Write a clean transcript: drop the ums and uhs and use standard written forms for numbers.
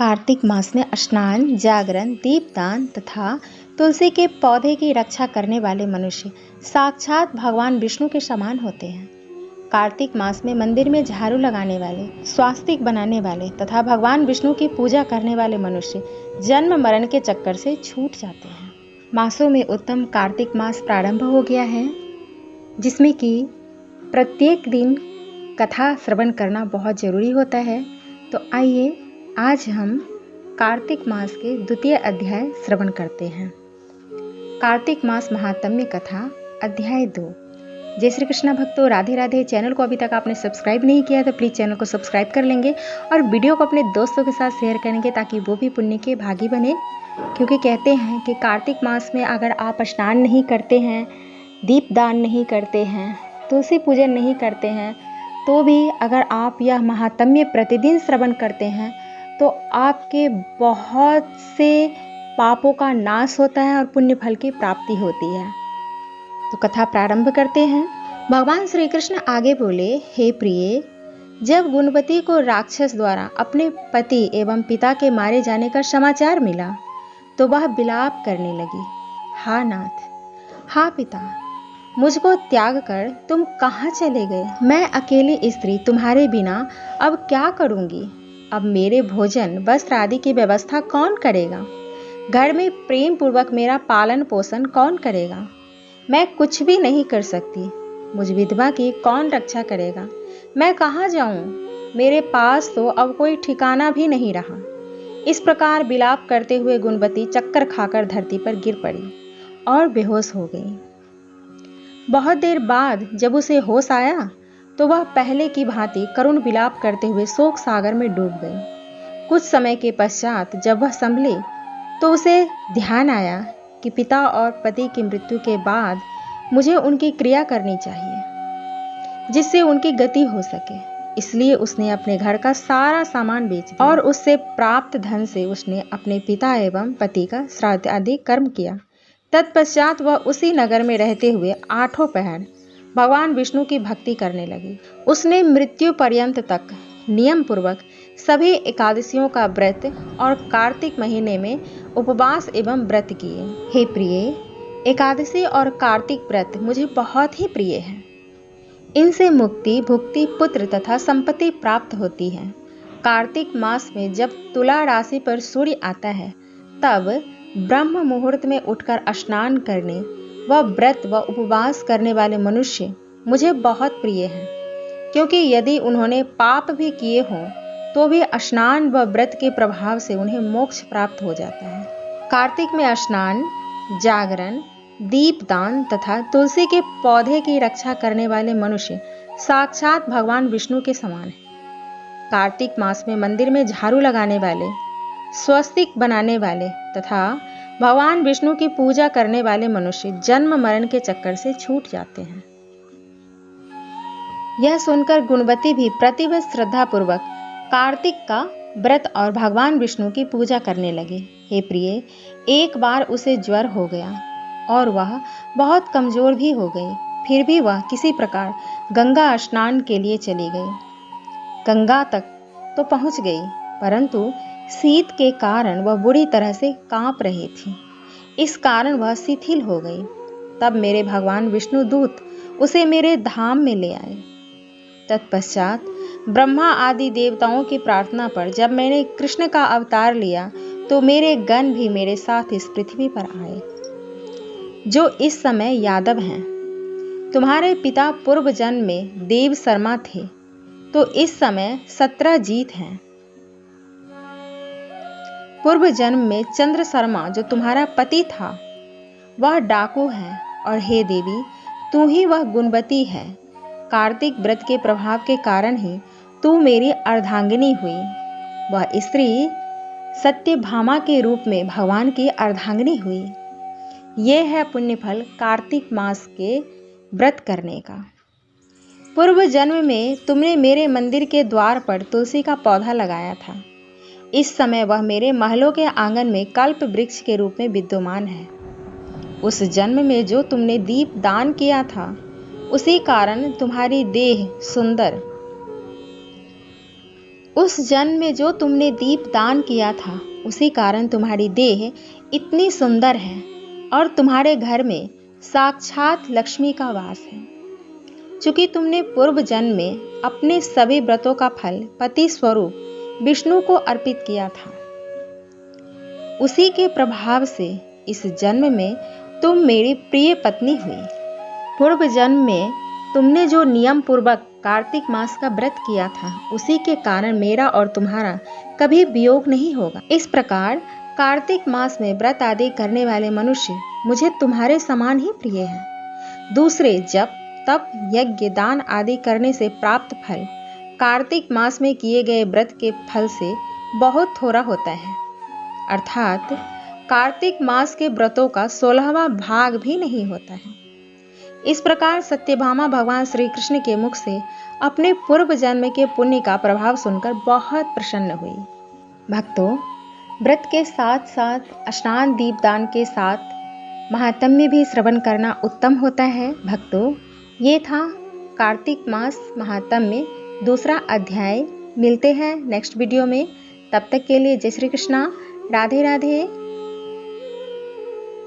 कार्तिक मास में स्नान, जागरण, दीपदान तथा तुलसी के पौधे की रक्षा करने वाले मनुष्य साक्षात भगवान विष्णु के समान होते हैं। कार्तिक मास में मंदिर में झाड़ू लगाने वाले, स्वास्तिक बनाने वाले तथा भगवान विष्णु की पूजा करने वाले मनुष्य जन्म मरण के चक्कर से छूट जाते हैं। मासों में उत्तम कार्तिक मास प्रारंभ हो गया है, जिसमें कि प्रत्येक दिन कथा श्रवण करना बहुत जरूरी होता है। तो आइए आज हम कार्तिक मास के द्वितीय अध्याय श्रवण करते हैं। कार्तिक मास महात्म्य कथा अध्याय 2। जय श्री कृष्णा भक्तों, राधे राधे। चैनल को अभी तक आपने सब्सक्राइब नहीं किया तो प्लीज़ चैनल को सब्सक्राइब कर लेंगे और वीडियो को अपने दोस्तों के साथ शेयर करेंगे ताकि वो भी पुण्य के भागी बने। क्योंकि कहते हैं कि कार्तिक मास में अगर आप स्नान नहीं करते हैं, दीपदान नहीं करते हैं, तुलसी पूजन नहीं करते हैं, तो भी अगर आप यह महात्म्य प्रतिदिन श्रवण करते हैं तो आपके बहुत से पापों का नाश होता है और पुण्य फल की प्राप्ति होती है। तो कथा प्रारंभ करते हैं। भगवान श्री कृष्ण आगे बोले, हे प्रिय, जब गुणवती को राक्षस द्वारा अपने पति एवं पिता के मारे जाने का समाचार मिला तो वह विलाप करने लगी। हा नाथ, हा पिता, मुझको त्याग कर तुम कहाँ चले गए? मैं अकेली स्त्री तुम्हारे बिना अब क्या करूँगी? अब मेरे भोजन, वस्त्र आदि की व्यवस्था कौन करेगा? घर में प्रेम पूर्वक मेरा पालन पोषण कौन करेगा? मैं कुछ भी नहीं कर सकती। मुझ विधवा की कौन रक्षा करेगा? मैं कहाँ जाऊँ? मेरे पास तो अब कोई ठिकाना भी नहीं रहा। इस प्रकार विलाप करते हुए गुणवती चक्कर खाकर धरती पर गिर पड़ी और बेहोश हो गई। बहुत देर बाद जब उसे होश आया तो वह पहले की भांति करुण विलाप करते हुए शोक सागर में डूब गई। कुछ समय के पश्चात जब वह संभली तो उसे ध्यान आया कि पिता और पति की मृत्यु के बाद मुझे उनकी क्रिया करनी चाहिए जिससे उनकी गति हो सके। इसलिए उसने अपने घर का सारा सामान बेच दिया और उससे प्राप्त धन से उसने अपने पिता एवं पति का श्राद्ध आदि कर्म किया। तत्पश्चात वह उसी नगर में रहते हुए 8 पहर भगवान विष्णु की भक्ति करने लगी। उसने मृत्यु पर्यंत तक नियम पूर्वक सभी एकादशियों का व्रत और कार्तिक महीने में उपवास एवं व्रत किए। हे प्रिय, एकादशी और कार्तिक व्रत मुझे बहुत ही प्रिय है। इनसे मुक्ति, भुक्ति, पुत्र तथा संपत्ति प्राप्त होती है। कार्तिक मास में जब तुला राशि पर सूर्य आता है तब ब्रह्म मुहूर्त में उठकर स्नान करने व व्रत व उपवास करने वाले मनुष्य मुझे बहुत प्रिय हैं, क्योंकि यदि उन्होंने पाप भी किए हों तो भी स्नान व व्रत के प्रभाव से उन्हें मोक्ष प्राप्त हो जाता है। कार्तिक में स्नान, जागरण, दीपदान तथा तुलसी के पौधे की रक्षा करने वाले मनुष्य साक्षात भगवान विष्णु के समान है। कार्तिक मास में मंदिर में झाड़ू लगाने वाले, स्वस्तिक बनाने वाले तथा भगवान विष्णु की पूजा करने वाले मनुष्य जन्म मरण के चक्कर से छूट जाते हैं। यह सुनकर गुणवती भी प्रतिवर्ष श्रद्धा पूर्वक कार्तिक का व्रत और भगवान विष्णु की पूजा करने लगे। हे प्रिय, एक बार उसे ज्वर हो गया और वह बहुत कमजोर भी हो गई। फिर भी वह किसी प्रकार गंगा स्नान के लिए चली गई। गंगा तक तो पहुंच गई, परंतु शीत के कारण वह बुरी तरह से कांप रही थी। इस कारण वह शिथिल हो गई। तब मेरे भगवान विष्णु दूत उसे मेरे धाम में ले आए। तत्पश्चात ब्रह्मा आदि देवताओं की प्रार्थना पर जब मैंने कृष्ण का अवतार लिया तो मेरे गण भी मेरे साथ इस पृथ्वी पर आए, जो इस समय यादव हैं। तुम्हारे पिता पूर्व जन्म में देव शर्मा थे, तो इस समय 17 जीत हैं। पूर्व जन्म में चंद्र शर्मा जो तुम्हारा पति था वह डाकू है, और हे देवी, तू ही वह गुणवती है। कार्तिक व्रत के प्रभाव के कारण ही तू मेरी अर्धांगिनी हुई। वह स्त्री सत्यभामा के रूप में भगवान की अर्धांगिनी हुई। यह है पुण्य फल कार्तिक मास के व्रत करने का। पूर्व जन्म में तुमने मेरे मंदिर के द्वार पर तुलसी का पौधा लगाया था। इस समय वह मेरे महलों के आंगन में कल्प वृक्ष के रूप में विद्यमान है। उस जन्म में जो तुमने दीप दान किया था, उसी कारण तुम्हारी देह सुंदर, उस जन्म में जो तुमने दीप दान किया था, उसी कारण तुम्हारी देह इतनी सुंदर है और तुम्हारे घर में साक्षात लक्ष्मी का वास है। चूंकि तुमने पूर्व जन्म में अपने सभी व्रतों का फल पति स्वरूप विष्णु को अर्पित किया था, उसी के प्रभाव से इस जन्म में तुम मेरी प्रिय पत्नी हुई। पूर्व जन्म में तुमने जो नियम पूर्वक कार्तिक मास का व्रत किया था, उसी के कारण मेरा और तुम्हारा कभी वियोग नहीं होगा। इस प्रकार कार्तिक मास में व्रत आदि करने वाले मनुष्य मुझे तुम्हारे समान ही प्रिय हैं। दूसरे जप तप यज्ञ दान आदि करने से प्राप्त फल कार्तिक मास में किए गए व्रत के फल से बहुत थोड़ा होता है, अर्थात कार्तिक मास के व्रतों का 16वां भाग भी नहीं होता है। इस प्रकार सत्यभामा भगवान श्री कृष्ण के मुख से अपने पूर्व जन्म के पुण्य का प्रभाव सुनकर बहुत प्रसन्न हुई। भक्तों, व्रत के साथ साथ स्नान दीपदान के साथ महात्म्य भी श्रवण करना उत्तम होता है। भक्तों, ये था कार्तिक मास महात्म्य दूसरा अध्याय। मिलते हैं नेक्स्ट वीडियो में। तब तक के लिए जय श्री कृष्णा, राधे राधे।